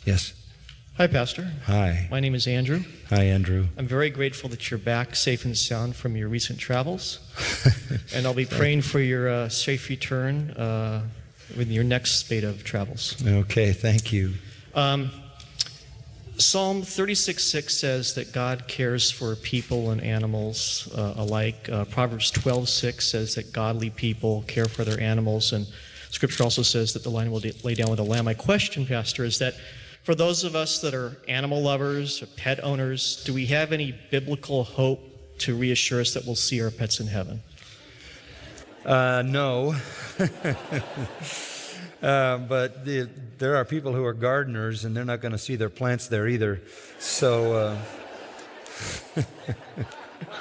Yes. Hi, Pastor. Hi. My name is Andrew. Hi, Andrew. I'm very grateful that you're back safe and sound from your recent travels. And I'll be praying for your safe return with your next spate of travels. Okay, thank you. Psalm 36:6 says that God cares for people and animals alike. Proverbs 12:6 says that godly people care for their animals. And Scripture also says that the lion will lay down with the lamb. My question, Pastor, is that for those of us that are animal lovers or pet owners, do we have any biblical hope to reassure us that we'll see our pets in heaven? No. But there are people who are gardeners, and they're not going to see their plants there either. So,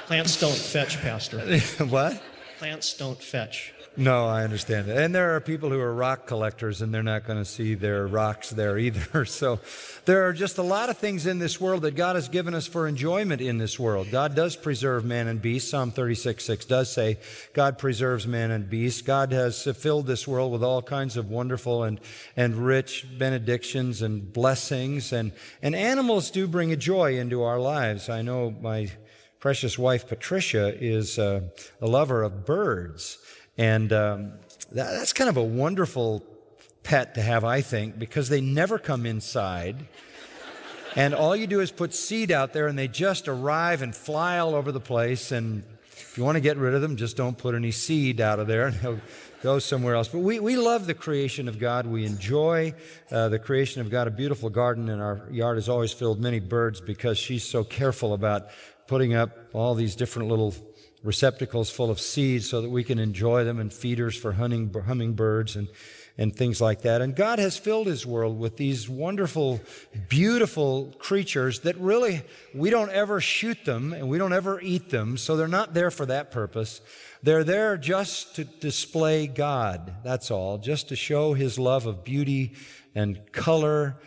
Plants don't fetch, Pastor. What? Plants don't fetch. No, I understand that. And there are people who are rock collectors, and they're not going to see their rocks there either. So there are just a lot of things in this world that God has given us for enjoyment in this world. God does preserve man and beast. Psalm 36:6 does say God preserves man and beast. God has filled this world with all kinds of wonderful and rich benedictions and blessings. And animals do bring a joy into our lives. I know my precious wife, Patricia, is a lover of birds. And that's kind of a wonderful pet to have, I think, because they never come inside. And all you do is put seed out there, and they just arrive and fly all over the place. And if you want to get rid of them, just don't put any seed out of there, and they'll go somewhere else. But we love the creation of God. We enjoy the creation of God. A beautiful garden in our yard is always filled with many birds because she's so careful about putting up all these different little receptacles full of seeds so that we can enjoy them, and feeders for hummingbirds and things like that. And God has filled His world with these wonderful, beautiful creatures that really, we don't ever shoot them and we don't ever eat them, so they're not there for that purpose. They're there just to display God, that's all, just to show His love of beauty and color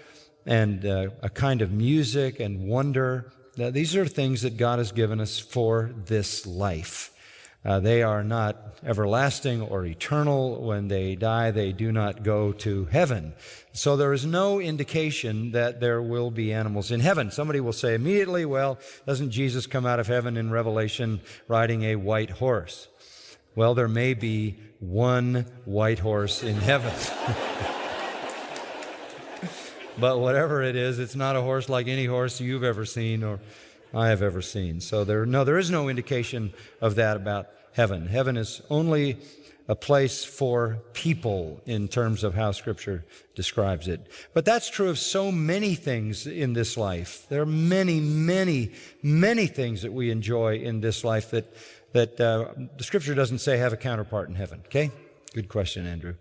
and a kind of music and wonder. These are things that God has given us for this life. They are not everlasting or eternal. When they die, they do not go to heaven. So there is no indication that there will be animals in heaven. Somebody will say immediately, well, doesn't Jesus come out of heaven in Revelation riding a white horse? Well, there may be one white horse in heaven. But whatever it is, it's not a horse like any horse you've ever seen or I have ever seen. So there is no indication of that about heaven. Heaven is only a place for people in terms of how Scripture describes it. But that's true of so many things in this life. There are many, many, many things that we enjoy in this life that the Scripture doesn't say have a counterpart in heaven. Okay? Good question, Andrew.